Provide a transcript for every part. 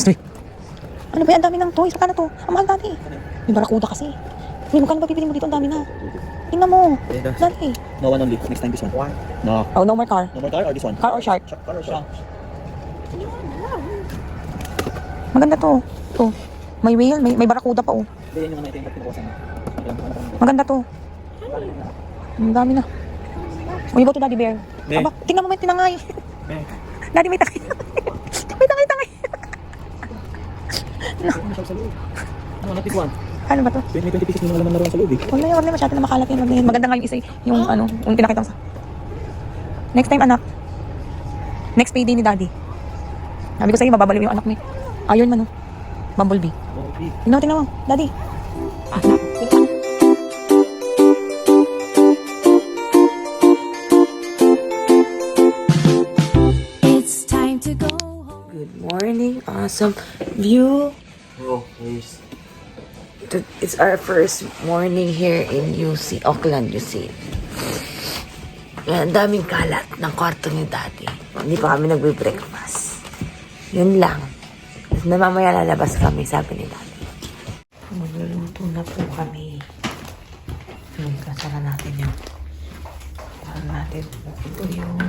Gusto. Ano ba yan? Ang dami ng toys. Magkano to? Ang mahal dati. May barakuda kasi. Uy, magkano ba bibili mo dito? Ang dami na. Tingnan mo. Dati. No one only. Next time this one. No. Oh, no more car. No more car or this one? Car or shark? Car or shark? Maganda to. To. May whale. May barakuda pa oh. Hindi, yan yung ito yung pinukusan mo. Maganda to. Ang dami na. Uy, go to Daddy Bear. Ne. Aba, tingnan mo may tinangay. Ne. Daddy, may tangay. May tangay. No, not this one. Ano ba to? May 20 pieces yung laman laruan sa loob eh. Wala yun, masyado na makalat yun. Maganda nga yung isa, yung ano, yung pinakita ko sa. Next time, anak. Next payday ni Daddy. Sabi ko sa'yo, mababaliw yung anak mo. Ayun man, oh. Bumblebee. Tingnan mo, Daddy. It's time to go home. Good morning. Awesome view. Oh, please. It's our first morning here in UC, Auckland, UC. Ang daming kalat ng kwarto ni Daddy. Hindi pa kami nagbe-breakfast. Yun lang. Tapos na mamaya lalabas kami, sabi ni Daddy. Magluluto na po kami. Kasara natin yun. Kasara natin po. Ito yung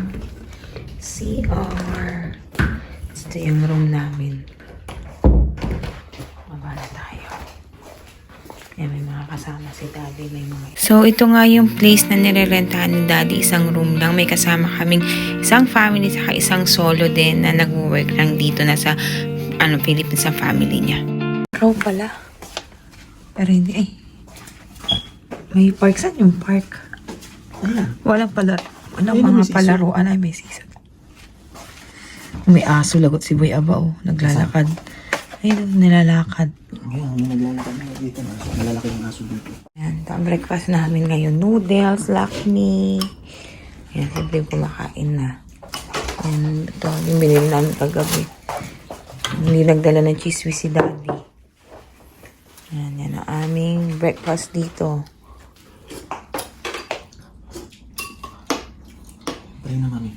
CR. Ito yung room namin. Baba na tayo. Yan, may mga kasama si Daddy, may mga... So, ito nga yung place na nirerentahan ni Daddy. Isang room lang. May kasama kaming isang family saka isang solo din na nag-work lang dito na sa Philippines sa family niya. Row pala. Pero hindi, may park. Saan yung park? Walang pala. Walang mga palaruan. Ay, may season. May aso. Lagot si Boy Aba, oh. Naglalakad. Ay, nilalakad. Ayan, may naglalakad na dito. Malalaki yung aso dito. Ayan, ito ang breakfast namin ngayon. Noodles, lakmi. Ayan, siyempre kumakain na. Ayan, ito yung binili namin kagabi. Hindi nagdala ng cheese whiz si Daddy. Ayan, yan ang aming breakfast dito. Pray na mami.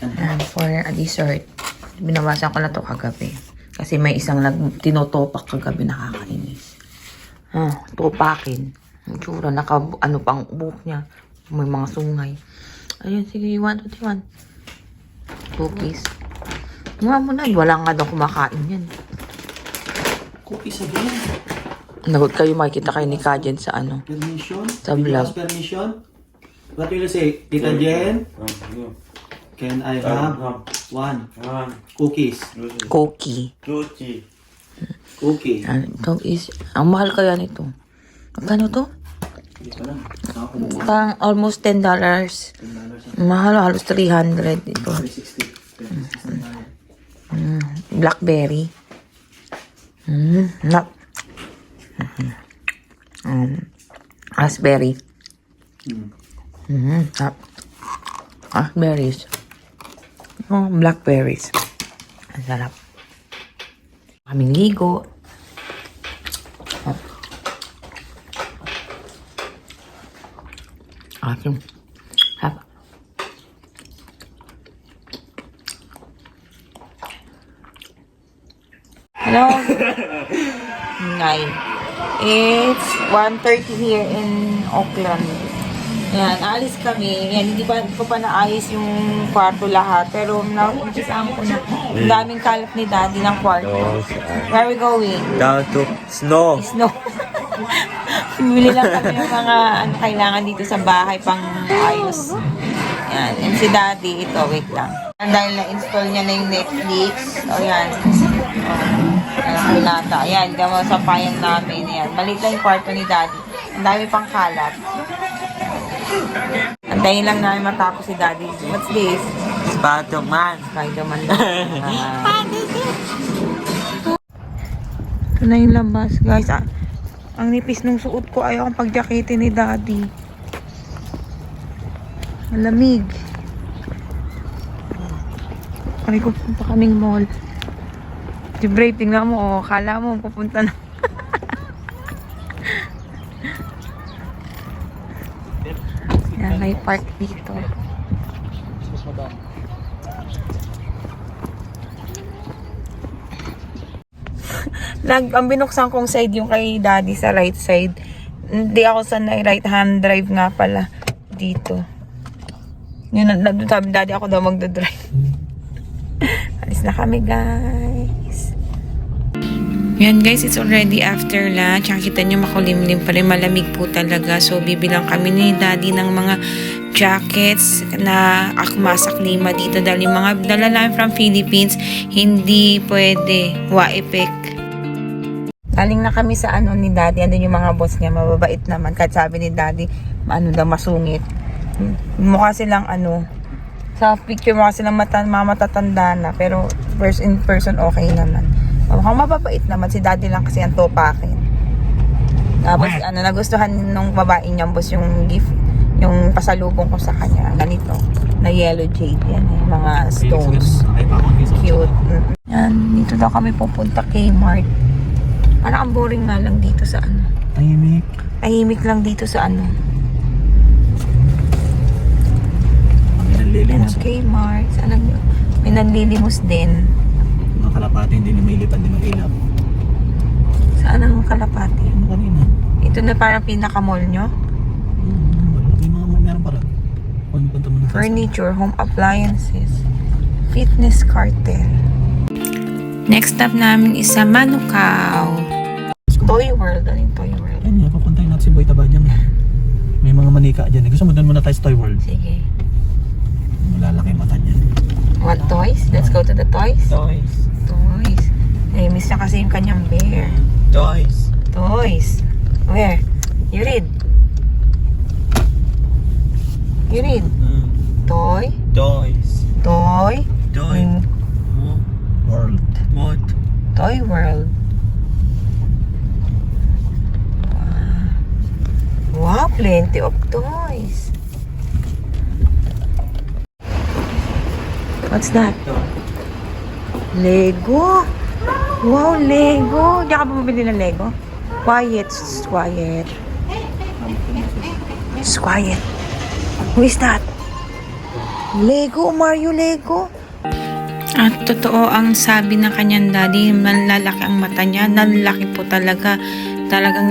And for a dessert, binawasan ko na to kagabi. Kasi may isang tinotopak kagabi, nakakainis. Topakin. Ang tsura, ano pang buhok niya. May mga sungay. Ayun, sige, 1, 2, 3, 1. Cookies. Nga mo na, wala nga daw kumakain yan. Cookies again. Nagot kayo, makikita kayo ni Kajen sa ano. Permission? Sa vlog. Permission? What will you say? Tita Jen? Can I have one cookies? Cookie. Cookie. Ito is, ang mahal kaya nito. Magkano to? Hindi pa lang. Parang almost $10. Mahal, halos 300 ito. 360. Blackberry. Raspberry. Raspberries. Blackberries. Ang sarap. Kaming ligo. Ating hap. Hello. Nine. It's 1:30 here in Auckland. Yan, alis kami. Yan, hindi ko pa naayos yung kwarto lahat. Pero na-umpisahan ko na. Ang daming kalat ni Daddy ng kwarto. Where are we going? Down to snow. Snow. Bumili lang kami ng mga kailangan dito sa bahay pang ayos. Yan. And si Daddy, ito, wait lang. Dahil na-install niya na yung Netflix. O yan. Pinata. Ayan, gamo sa payan namin. Ayan. Maliit lang yung kwarto ni Daddy. Ang dami pang kalat. Antayin lang namin matapos si Daddy. What's this? Spider-Man. Spider-Man lang. Ito na yung labas, guys. Ang nipis nung suot ko. Ayaw kong pagjakitin ni Daddy. Malamig. Kami pupunta kaming mall. Si Bray, tingnan mo. Oh, kala mo pupunta na. Yan, may park dito. ang binuksan kong side yung kay daddy sa right side. Hindi ako sanay, right hand drive nga pala dito. Yun, sabi daddy ako daw magdadrive. Alis na kami guys. Yan guys, it's already after lunch. Ang kita nyo makulimlim pa rin, malamig po talaga. So bibilang kami ni daddy ng mga jackets na akma sa klima dito. Dahil yung mga dala namin from Philippines, hindi pwede. Waipek. Galing na kami sa ano ni daddy. Andun yung mga boss niya, mababait naman. Kahit sabi ni daddy, ano daw, masungit. Mukha silang ano, sa picture mukha silang mga matatanda na. Pero in person okay naman. Mukhang mababait naman. Si daddy lang kasi ang topakin. Tapos ano, nagustuhan nung babae niyang boss yung gift, yung pasalubong ko sa kanya. Ganito, na yellow jade yan. Mga stones. Cute. Yan, dito daw kami pupunta kay Mart. Parang ang boring nga lang dito sa ano. Tahimik. Tahimik lang dito sa ano. May nanlilimos. Kay Mart. Saan may nanlilimos din. Mga kalapati hindi na mailipan, hindi mag-ilap. Saan ang kalapati? Ano kanina? Ito na parang pinaka-mall nyo? May mga meron para. Punta mo na. Furniture, home appliances, fitness cartel. Next stop namin is sa Manukau. Toy World. Ano yung Toy World? Ayun nga, papuntahin natin si Boy Taba dyan. May mga manika dyan. Gusto mo doon muna tayo sa Toy World? Sige. Malalaki mata dyan. What toys? Let's go to the toys. Toys. Toys. Miss na kasi yung kanyang bear. Toys. Toys. Where? You read. You read. Toy. Toys. Toy. Toy. World. What? Toy World. Wow, plenty of toys. What's that? Lego. Wow, Lego. Diyan ka ba bumili ng Lego? Quiet. Quiet. Quiet. Who is that? Lego. Mario Lego. At totoo ang sabi ng kanyang daddy, nalalaki ang mata niya, nalalaki po talaga. Talagang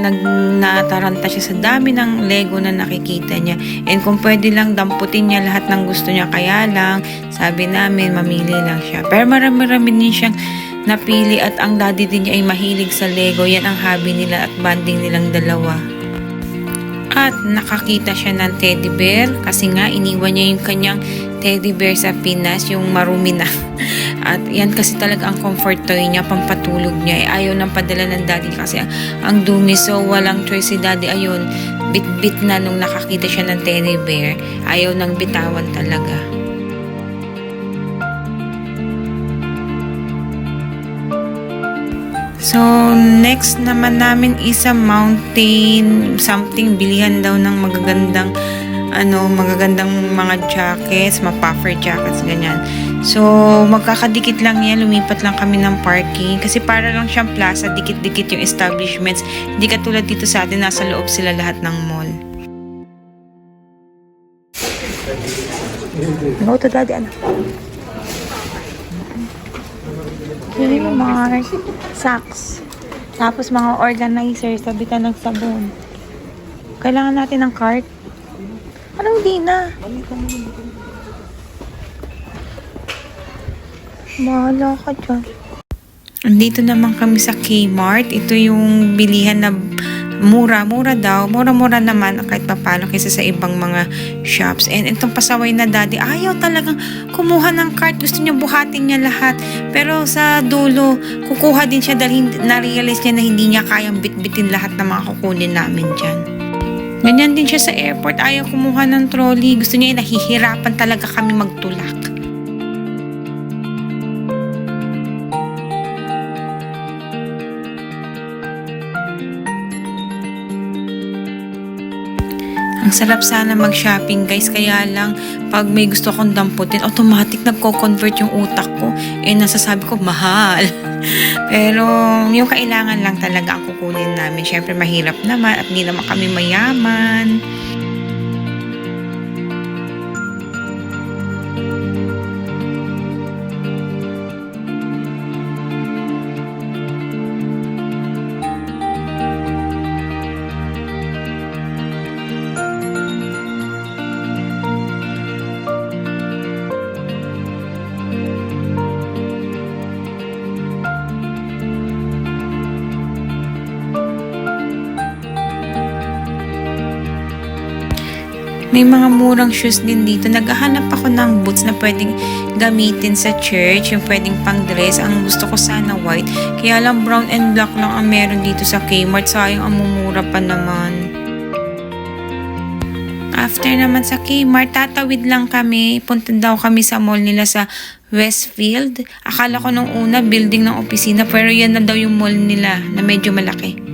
nataranta siya sa dami ng Lego na nakikita niya. And kung pwede lang, damputin niya lahat ng gusto niya. Kaya lang, sabi namin, mamili lang siya. Pero marami-rami din siyang napili at ang daddy din niya ay mahilig sa Lego. Yan ang hobby nila at banding nilang dalawa. At nakakita siya ng teddy bear kasi nga iniwan niya yung kanyang teddy bear sa Pinas, yung marumi na. At yan kasi talaga ang comfort toy niya, pampatulog niya. Ayaw nang padala ng daddy kasi ang dumi. So walang choice si daddy. Ayun, bit-bit na nung nakakita siya ng teddy bear. Ayaw nang bitawan talaga. So, next naman namin is a mountain something, bilihan daw ng magagandang mga jackets, puffer jackets, ganyan. So, magkakadikit lang yan, lumipat lang kami ng parking kasi para lang siyang plaza, dikit-dikit yung establishments. Hindi katulad dito sa atin, nasa loob sila lahat ng mall. Go to daddy, anak. Yun yung mga socks. Tapos mga organizers, sabitan ng sabon. Kailangan natin ng cart. Anong di na? Bahala ka dyan. Andito naman kami sa Kmart. Ito yung bilihan na mura-mura daw. Mura-mura naman kahit papalo kaysa sa ibang mga shops. And itong pasaway na daddy, ayaw talagang kumuha ng cart. Gusto niya buhatin niya lahat. Pero sa dulo, kukuha din siya dahil na-realize niya na hindi niya kayang bitbitin lahat ng mga kukunin namin dyan. Ganyan din siya sa airport. Ayaw kumuha ng trolley. Gusto niya nahihirapan talaga kami magtulak. Ang sarap sana mag-shopping guys, kaya lang pag may gusto akong damputin, automatic nagko-convert yung utak ko. Nasasabi ko, mahal. Pero yung kailangan lang talaga ang kukunin namin. Syempre mahirap naman at hindi naman kami mayaman. May mga murang shoes din dito. Naghahanap ako ng boots na pwedeng gamitin sa church, yung pwedeng pang dress. Ang gusto ko sana white. Kaya lang brown and black lang ang meron dito sa Kmart. Sayang, ang mumura pa naman. After naman sa Kmart, tatawid lang kami. Punta daw kami sa mall nila sa Westfield. Akala ko nung una building ng opisina, pero yan na daw yung mall nila na medyo malaki.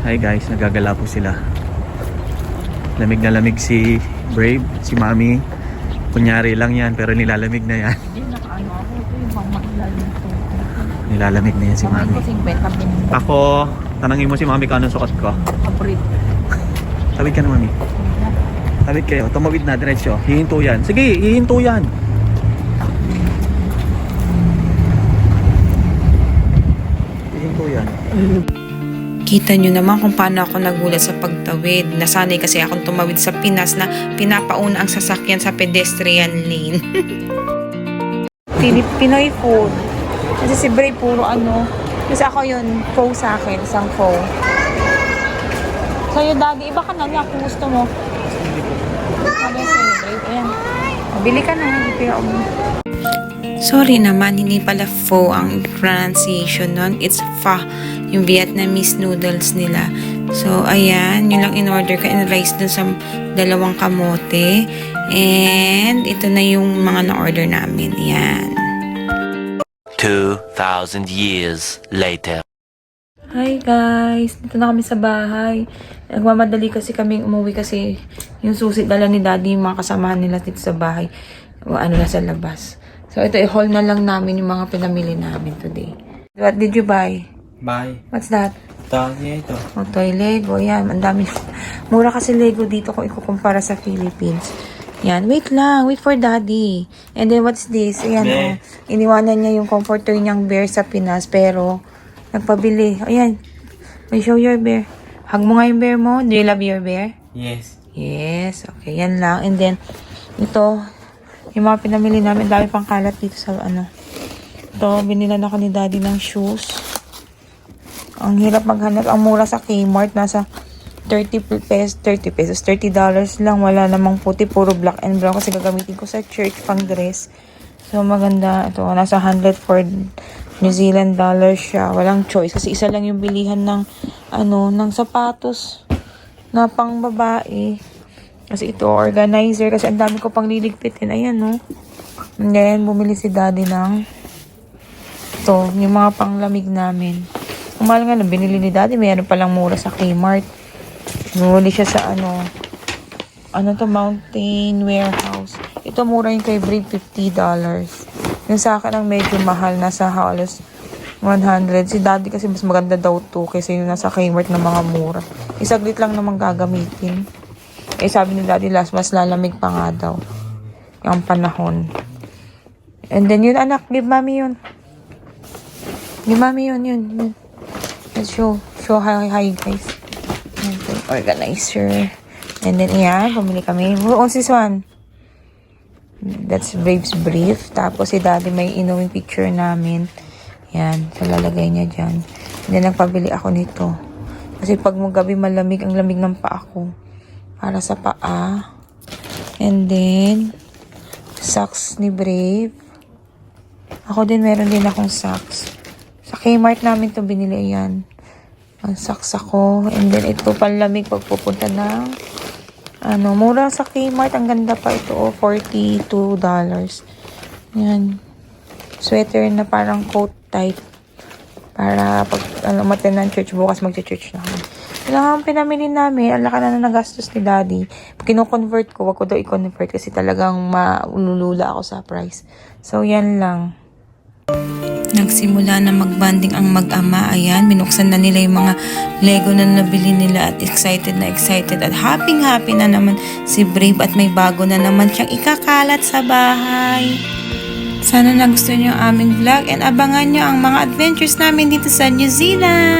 Hi guys, nagagala po sila. Lamig na lamig si Brave, si Mami. Kunyari lang yan, pero nilalamig na yan. Nilalamig na yan si Mami. Ako, tanangin mo si Mami kung anong sukat ko. Tawid ka na, Mami. Tawid kayo, tumawid na, diretsyo. Hihinto yan. Sige, hihinto yan. Hihinto yan. Kita nyo naman kung paano ako nagulat sa pagtawid. Nasanay kasi akong tumawid sa Pinas na pinapauna ang sasakyan sa pedestrian lane. Pinoy food. Kasi si Bray puro ano. Kasi ako yun, pho sa akin, isang pho. Sa'yo, Daddy, iba ka na niya kung gusto mo. Sabi sa'yo, Bray. Ayan. Bili ka na. Sorry naman, hindi pala pho ang pronunciation nun. It's pho, yung Vietnamese noodles nila. So, ayan, yun lang in-order ko. And rice dun sa 2 kamote. And ito na yung mga na-order namin. Ayan. 2,000 years later. Hi guys! Dito na kami sa bahay. Nagmamadali kasi kaming umuwi kasi yung susi dala ni Daddy, yung mga kasamahan nila dito sa bahay. O ano na sa labas. So, ito, i-haul na lang namin yung mga pinamili namin today. What did you buy? Bye. What's that? Tanya ito. O, toy Lego. Yan, ang dami. Mura kasi Lego dito kung ikukumpara sa Philippines. Yan, wait lang. Wait for Daddy. And then, what's this? Ayan, Bear. iniwanan niya yung comforter niyang bear sa Pinas, pero nagpabili. Ayan. May show your bear. Hug mo nga yung bear mo. Do you love your bear? Yes. Yes. Okay, yan lang. And then, ito, yung mga pinamili namin, dami pang kalat dito sa ano. Ito, binilan ako ni Daddy ng shoes. Ang hirap maghanap. Ang mura sa Kmart, nasa $30 lang. Wala namang puti, puro black and brown kasi gagamitin ko sa church pang dress. So, maganda. Ito, nasa 100 for New Zealand dollars siya. Walang choice kasi isa lang yung bilihan ng ng sapatos na pang babae. Kasi ito, organizer. Kasi ang dami ko pang liligpitin. Ayan, no? And then, bumili si Daddy ng ito, yung mga panglamig namin. Umahal nga na, binili ni Daddy. Mayroon palang mura sa Kmart. Bumili siya sa Mountain Warehouse. Ito, mura yung kay Brave, $50. Yung sa akin, ang medyo mahal, nasa halos 100. Si Daddy kasi mas maganda daw to kaysa yung nasa Kmart na mga mura. Isaglit lang naman gagamitin. Eh, sabi ni Daddy, mas lalamig pa nga daw. Yung panahon. And then, yun, anak, give Mommy yun. Give Mommy yun. Let's show hi, guys. Organizer. And then, yan, pumili kami. What's this one? That's Brave's brief. Tapos, si Daddy may inuwing picture namin. Yan. So, lalagay niya dyan. And then, nagpabili ako nito. Kasi pag gabi malamig, ang lamig ng paa ko. Para sa paa. And then, socks ni Brave. Ako din, meron din akong socks. Sa Kmart namin to binili yan. Ang socks ako. And then, ito panlamig pag pupunta ng mura sa Kmart. Ang ganda pa ito. $42. Yan. Sweater na parang coat type. Para pag umattend ng church, bukas magcha-church na ako. Ilang ang pinamili namin, ang laki na nagastos ni Daddy. Kino-convert ko, wag ko daw i-convert kasi talagang maululula ako sa price. So, yan lang. Nagsimula na magbanding ang mag-ama. Ayan, binuksan na nila yung mga Lego na nabili nila at excited at happy na naman si Brave at may bago na naman siyang ikakalat sa bahay. Sana nagustuhan niyo ang aming vlog and abangan niyo ang mga adventures namin dito sa New Zealand.